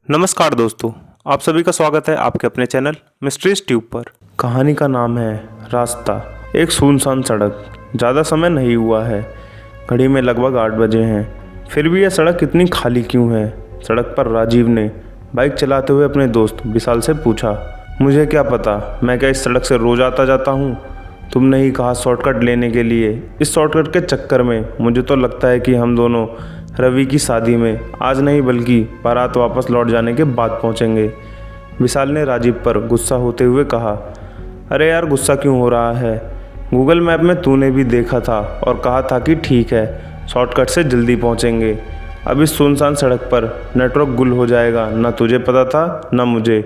नमस्कार दोस्तों, आप सभी का स्वागत है आपके अपने चैनल मिस्ट्रीज ट्यूब पर। कहानी का नाम है रास्ता। एक सुनसान सड़क। ज़्यादा समय नहीं हुआ है, घड़ी में लगभग 8 बजे हैं। फिर भी यह सड़क इतनी खाली क्यों है? सड़क पर राजीव ने बाइक चलाते हुए अपने दोस्त विशाल से पूछा। मुझे क्या पता, मैं क्या इस सड़क से रोज आता जाता हूँ? तुमने ही कहा शॉर्टकट लेने के लिए। इस शॉर्टकट के चक्कर में मुझे तो लगता है कि हम दोनों रवि की शादी में आज नहीं बल्कि बारात वापस लौट जाने के बाद पहुंचेंगे। विशाल ने राजीव पर गुस्सा होते हुए कहा। अरे यार, गुस्सा क्यों हो रहा है? गूगल मैप में तूने भी देखा था और कहा था कि ठीक है, शॉर्टकट से जल्दी पहुंचेंगे। अब इस सुनसान सड़क पर नेटवर्क गुल हो जाएगा, ना तुझे पता था ना मुझे।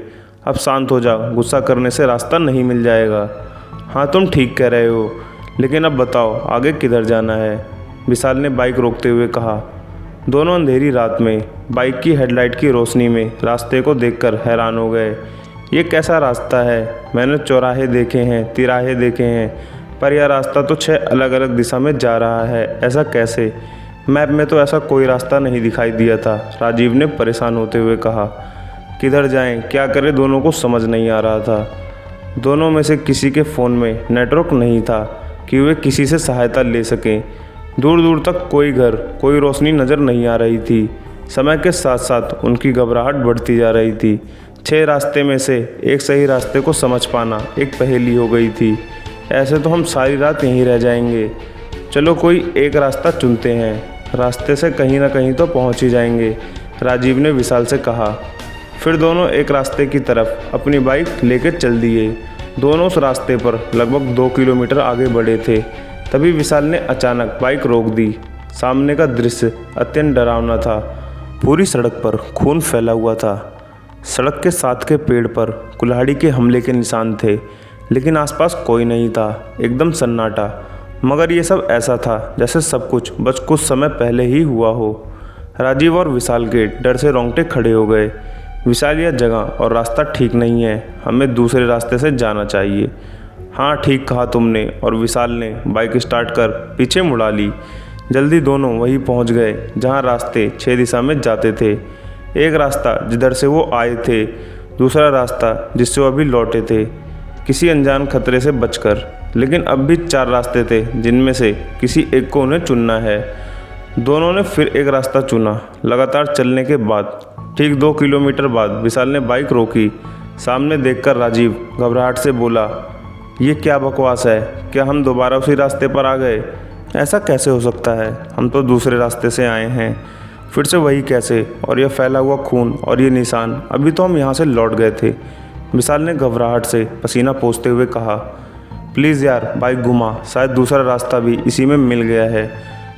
अब शांत हो जा, गुस्सा करने से रास्ता नहीं मिल जाएगा। हाँ, तुम ठीक कह रहे हो, लेकिन अब बताओ आगे किधर जाना है? विशाल ने बाइक रोकते हुए कहा। दोनों अंधेरी रात में बाइक की हेडलाइट की रोशनी में रास्ते को देखकर हैरान हो गए। ये कैसा रास्ता है? मैंने चौराहे देखे हैं, तिराहे देखे हैं, पर यह रास्ता तो 6 अलग अलग दिशा में जा रहा है। ऐसा कैसे? मैप में तो ऐसा कोई रास्ता नहीं दिखाई दिया था, राजीव ने परेशान होते हुए कहा। किधर जाएं, क्या करें, दोनों को समझ नहीं आ रहा था। दोनों में से किसी के फ़ोन में नेटवर्क नहीं था कि वे किसी से सहायता ले सकें। दूर दूर तक कोई घर, कोई रोशनी नज़र नहीं आ रही थी। समय के साथ साथ उनकी घबराहट बढ़ती जा रही थी। 6 रास्ते में से एक सही रास्ते को समझ पाना एक पहेली हो गई थी। ऐसे तो हम सारी रात यहीं रह जाएंगे। चलो कोई एक रास्ता चुनते हैं, रास्ते से कहीं ना कहीं तो पहुंच ही जाएंगे, राजीव ने विशाल से कहा। फिर दोनों एक रास्ते की तरफ अपनी बाइक लेकर चल दिए। दोनों उस रास्ते पर लगभग 2 किलोमीटर आगे बढ़े थे, तभी विशाल ने अचानक बाइक रोक दी। सामने का दृश्य अत्यंत डरावना था। पूरी सड़क पर खून फैला हुआ था। सड़क के साथ के पेड़ पर कुल्हाड़ी के हमले के निशान थे, लेकिन आसपास कोई नहीं था, एकदम सन्नाटा। मगर ये सब ऐसा था जैसे सब कुछ बस कुछ समय पहले ही हुआ हो। राजीव और विशाल के डर से रोंगटे खड़े हो गए। विशाल, यह जगह और रास्ता ठीक नहीं है, हमें दूसरे रास्ते से जाना चाहिए। हाँ, ठीक कहा तुमने, और विशाल ने बाइक स्टार्ट कर पीछे मुड़ा ली। जल्दी दोनों वहीं पहुंच गए जहां रास्ते 6 दिशा में जाते थे। एक रास्ता जिधर से वो आए थे, दूसरा रास्ता जिससे वो अभी लौटे थे, किसी अनजान खतरे से बचकर। लेकिन अब भी 4 रास्ते थे जिनमें से किसी एक को उन्हें चुनना है। दोनों ने फिर एक रास्ता चुना। लगातार चलने के बाद ठीक 2 किलोमीटर बाद विशाल ने बाइक रोकी। सामने देखकर राजीव घबराहट से बोला, ये क्या बकवास है? क्या हम दोबारा उसी रास्ते पर आ गए? ऐसा कैसे हो सकता है? हम तो दूसरे रास्ते से आए हैं। फिर से वही कैसे? और यह फैला हुआ खून और ये निशान, अभी तो हम यहाँ से लौट गए थे। विशाल ने घबराहट से पसीना पोंछते हुए कहा। प्लीज़ यार, बाइक घुमा, शायद दूसरा रास्ता भी इसी में मिल गया है,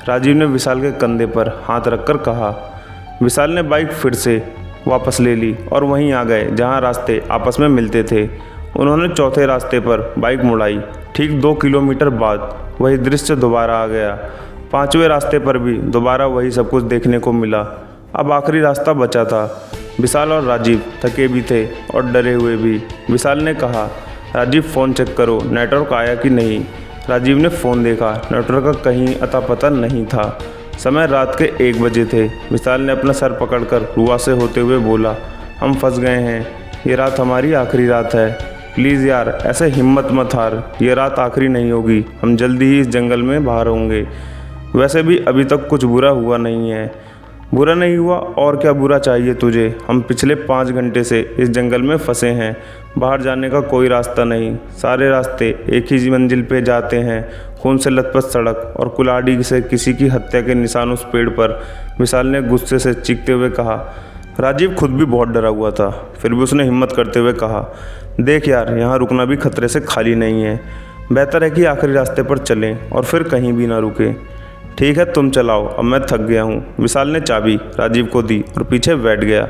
राजीव ने विशाल के कंधे पर हाथ रखकर कहा। विशाल ने बाइक फिर से वापस ले ली और वहीं आ गए जहाँ रास्ते आपस में मिलते थे। उन्होंने चौथे रास्ते पर बाइक मुड़ाई। ठीक 2 किलोमीटर बाद वही दृश्य दोबारा आ गया। 5वें रास्ते पर भी दोबारा वही सब कुछ देखने को मिला। अब आखिरी रास्ता बचा था। विशाल और राजीव थके भी थे और डरे हुए भी। विशाल ने कहा, राजीव फ़ोन चेक करो, नेटवर्क आया कि नहीं। राजीव ने फ़ोन देखा, नेटवर्क का कहीं अता पता नहीं था। समय रात के 1 बजे थे। विशाल ने अपना सर पकड़कर रुआ से होते हुए बोला, हम फंस गए हैं। ये रात हमारी आखिरी रात है। प्लीज़ यार, ऐसे हिम्मत मत हार, ये रात आखिरी नहीं होगी, हम जल्दी ही इस जंगल में बाहर होंगे। वैसे भी अभी तक कुछ बुरा हुआ नहीं है। बुरा नहीं हुआ और क्या बुरा चाहिए तुझे? हम पिछले 5 घंटे से इस जंगल में फंसे हैं, बाहर जाने का कोई रास्ता नहीं। सारे रास्ते एक ही मंजिल पे जाते हैं, खून से लथपथ सड़क और कुल्हाड़ी से किसी की हत्या के निशान उस पेड़ पर, विशाल ने गुस्से से चीखते हुए कहा। राजीव खुद भी बहुत डरा हुआ था, फिर भी उसने हिम्मत करते हुए कहा, देख यार, यहाँ रुकना भी खतरे से खाली नहीं है। बेहतर है कि आखिरी रास्ते पर चलें और फिर कहीं भी ना रुकें। ठीक है, तुम चलाओ, अब मैं थक गया हूँ। विशाल ने चाबी राजीव को दी और पीछे बैठ गया।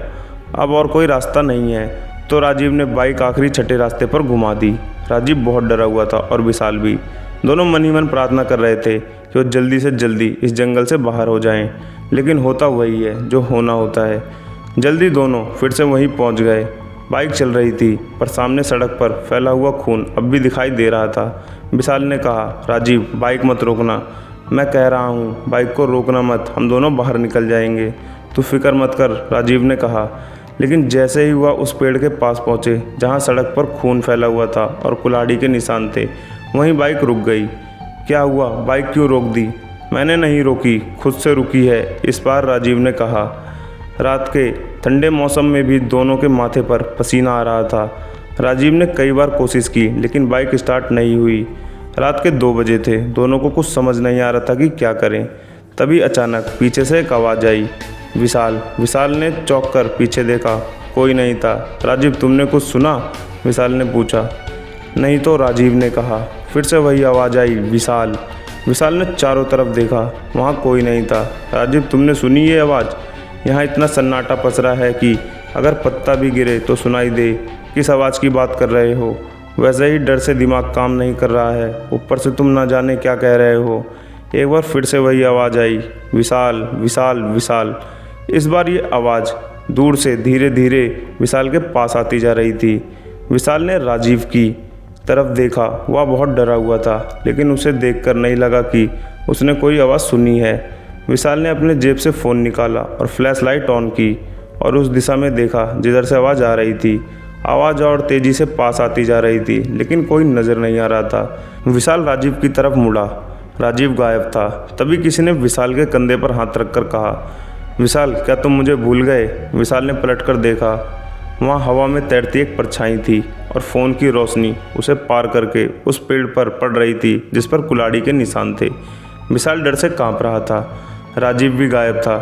अब और कोई रास्ता नहीं है तो राजीव ने बाइक आखिरी 6ठे रास्ते पर घुमा दी। राजीव बहुत डरा हुआ था और विशाल भी। दोनों मन ही मन प्रार्थना कर रहे थे कि वो जल्दी से जल्दी इस जंगल से बाहर हो जाएं, लेकिन होता वही है जो होना होता है। जल्दी दोनों फिर से वहीं पहुंच गए। बाइक चल रही थी, पर सामने सड़क पर फैला हुआ खून अब भी दिखाई दे रहा था। विशाल ने कहा, राजीव बाइक मत रोकना, मैं कह रहा हूँ, बाइक को रोकना मत, हम दोनों बाहर निकल जाएंगे। तू फिक्र मत कर, राजीव ने कहा। लेकिन जैसे ही वह उस पेड़ के पास पहुँचे जहाँ सड़क पर खून फैला हुआ था और कुल्हाड़ी के निशान थे, वहीं बाइक रुक गई। क्या हुआ, बाइक क्यों रोक दी? मैंने नहीं रोकी, खुद से रुकी है, इस बार राजीव ने कहा। रात के ठंडे मौसम में भी दोनों के माथे पर पसीना आ रहा था। राजीव ने कई बार कोशिश की लेकिन बाइक स्टार्ट नहीं हुई। रात के 2 बजे थे, दोनों को कुछ समझ नहीं आ रहा था कि क्या करें। तभी अचानक पीछे से एक आवाज़ आई, विशाल। विशाल ने चौंक कर पीछे देखा, कोई नहीं था। राजीव, तुमने कुछ सुना? विशाल ने पूछा। नहीं तो, राजीव ने कहा। फिर से वही आवाज़ आई, विशाल। विशाल ने चारों तरफ देखा, वहाँ कोई नहीं था। राजीव, तुमने सुनी ये आवाज़? यहाँ इतना सन्नाटा पसरा है कि अगर पत्ता भी गिरे तो सुनाई दे। किस आवाज़ की बात कर रहे हो? वैसे ही डर से दिमाग काम नहीं कर रहा है, ऊपर से तुम ना जाने क्या कह रहे हो। एक बार फिर से वही आवाज़ आई, विशाल विशाल विशाल। इस बार ये आवाज़ दूर से धीरे धीरे विशाल के पास आती जा रही थी। विशाल ने राजीव की तरफ देखा, वह बहुत डरा हुआ था, लेकिन उसे देखकर नहीं लगा कि उसने कोई आवाज़ सुनी है। विशाल ने अपने जेब से फ़ोन निकाला और फ्लैश लाइट ऑन की और उस दिशा में देखा जिधर से आवाज़ आ रही थी। आवाज़ और तेज़ी से पास आती जा रही थी, लेकिन कोई नज़र नहीं आ रहा था। विशाल राजीव की तरफ मुड़ा, राजीव गायब था। तभी किसी ने विशाल के कंधे पर हाथ रखकर कहा, विशाल, क्या तुम मुझे भूल गए? विशाल ने पलटकर देखा, वहाँ हवा में तैरती एक परछाई थी और फ़ोन की रोशनी उसे पार करके उस पेड़ पर पड़ रही थी जिस पर कुल्हाड़ी के निशान थे। विशाल डर से कांप रहा था। राजीव भी गायब था।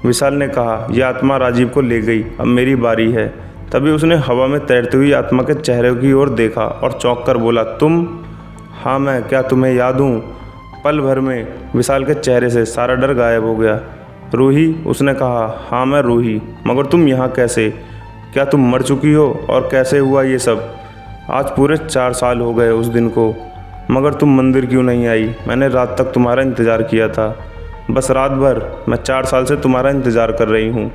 विशाल ने कहा, यह आत्मा राजीव को ले गई, अब मेरी बारी है। तभी उसने हवा में तैरती हुई आत्मा के चेहरे की ओर देखा और चौंक कर बोला, तुम? हाँ मैं, क्या तुम्हें याद हूँ? पल भर में विशाल के चेहरे से सारा डर गायब हो गया। रूही, उसने कहा। हाँ मैं रूही, मगर तुम यहाँ कैसे? क्या तुम मर चुकी हो? और कैसे हुआ ये सब? आज पूरे 4 साल हो गए उस दिन को, मगर तुम मंदिर क्यों नहीं आई? मैंने रात तक तुम्हारा इंतज़ार किया था, बस रात भर। मैं 4 साल से तुम्हारा इंतज़ार कर रही हूँ,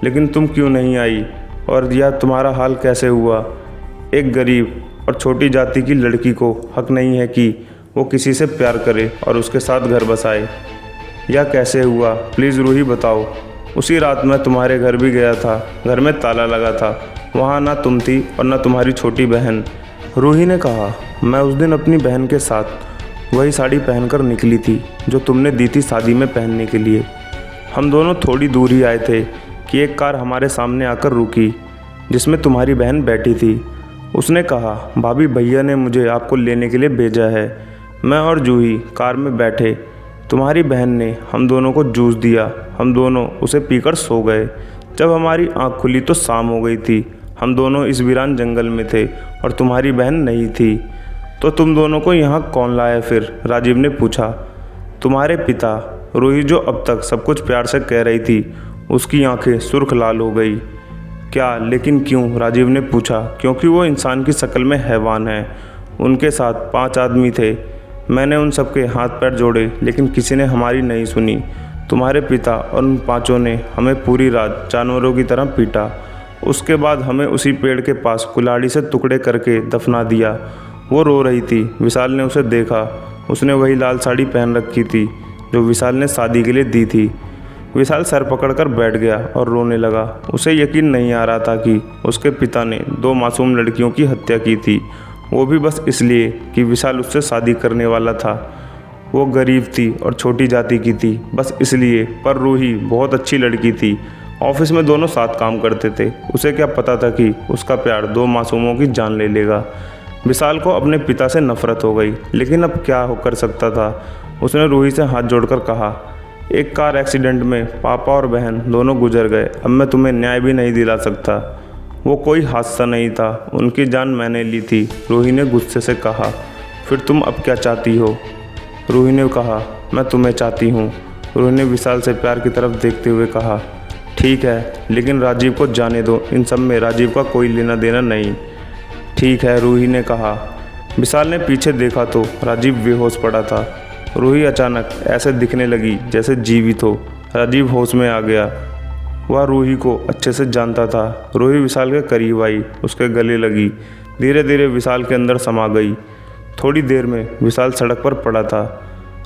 लेकिन तुम क्यों नहीं आई? और यह तुम्हारा हाल कैसे हुआ? एक गरीब और छोटी जाति की लड़की को हक नहीं है कि वो किसी से प्यार करे और उसके साथ घर बसाए। यह कैसे हुआ? प्लीज़ रूही बताओ। उसी रात मैं तुम्हारे घर भी गया था, घर में ताला लगा था, वहाँ ना तुम थी और ना तुम्हारी छोटी बहन। रूही ने कहा, मैं उस दिन अपनी बहन के साथ वही साड़ी पहनकर निकली थी जो तुमने दी थी शादी में पहनने के लिए। हम दोनों थोड़ी दूर ही आए थे कि एक कार हमारे सामने आकर रुकी जिसमें तुम्हारी बहन बैठी थी। उसने कहा, भाभी भैया ने मुझे आपको लेने के लिए भेजा है। मैं और जूही कार में बैठे। तुम्हारी बहन ने हम दोनों को जूस दिया, हम दोनों उसे पीकर सो गए। जब हमारी आँख खुली तो शाम हो गई थी। हम दोनों इस वीरान जंगल में थे और तुम्हारी बहन नहीं थी। तो तुम दोनों को यहाँ कौन लाया फिर? राजीव ने पूछा। तुम्हारे पिता। रूही, जो अब तक सब कुछ प्यार से कह रही थी, उसकी आंखें सुर्ख लाल हो गई। क्या, लेकिन क्यों? राजीव ने पूछा। क्योंकि वो इंसान की शक्ल में हैवान है। उनके साथ 5 आदमी थे। मैंने उन सबके हाथ पैर जोड़े, लेकिन किसी ने हमारी नहीं सुनी। तुम्हारे पिता और उन 5 ने हमें पूरी रात जानवरों की तरह पीटा। उसके बाद हमें उसी पेड़ के पास कुल्हाड़ी से टुकड़े करके दफना दिया। वो रो रही थी। विशाल ने उसे देखा। उसने वही लाल साड़ी पहन रखी थी जो विशाल ने शादी के लिए दी थी। विशाल सर पकड़कर बैठ गया और रोने लगा। उसे यकीन नहीं आ रहा था कि उसके पिता ने 2 मासूम लड़कियों की हत्या की थी, वो भी बस इसलिए कि विशाल उससे शादी करने वाला था। वो गरीब थी और छोटी जाति की थी, बस इसलिए। पर रूही बहुत अच्छी लड़की थी। ऑफिस में दोनों साथ काम करते थे। उसे क्या पता था कि उसका प्यार 2 मासूमों की जान ले लेगा। विशाल को अपने पिता से नफरत हो गई, लेकिन अब क्या कर सकता था? उसने रूही से हाथ जोड़कर कहा, एक कार एक्सीडेंट में पापा और बहन दोनों गुजर गए। अब मैं तुम्हें न्याय भी नहीं दिला सकता। वो कोई हादसा नहीं था, उनकी जान मैंने ली थी। रूही ने गुस्से से कहा। फिर तुम अब क्या चाहती हो? रूही ने कहा, मैं तुम्हें चाहती हूँ। रूही ने विशाल से प्यार की तरफ देखते हुए कहा, ठीक है, लेकिन राजीव को जाने दो। इन सब में राजीव का कोई लेना देना नहीं। ठीक है, रूही ने कहा। विशाल ने पीछे देखा तो राजीव बेहोश पड़ा था। रूही अचानक ऐसे दिखने लगी जैसे जीवित हो। राजीव होश में आ गया। वह रूही को अच्छे से जानता था। रूही विशाल के करीब आई, उसके गले लगी, धीरे धीरे विशाल के अंदर समा गई। थोड़ी देर में विशाल सड़क पर पड़ा था।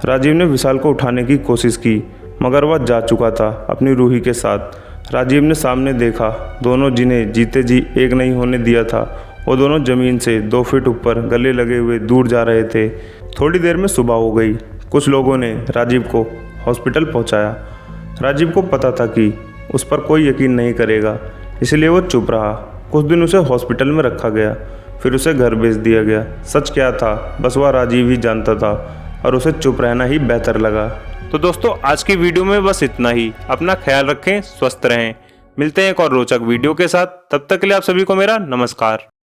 राजीव ने विशाल को उठाने की कोशिश की, मगर वह जा चुका था अपनी रूही के साथ। राजीव ने सामने देखा, दोनों जिन्हें जीते जी एक नहीं होने दिया था वो दोनों ज़मीन से 2 फीट ऊपर गले लगे हुए दूर जा रहे थे। थोड़ी देर में सुबह हो गई। कुछ लोगों ने राजीव को हॉस्पिटल पहुंचाया। राजीव को पता था कि उस पर कोई यकीन नहीं करेगा, इसलिए वो चुप रहा। कुछ दिन उसे हॉस्पिटल में रखा गया, फिर उसे घर भेज दिया गया। सच क्या था बस वह राजीव ही जानता था और उसे चुप रहना ही बेहतर लगा। तो दोस्तों आज की वीडियो में बस इतना ही। अपना ख्याल रखें, स्वस्थ रहें। मिलते हैं एक और रोचक वीडियो के साथ। तब तक के लिए आप सभी को मेरा नमस्कार।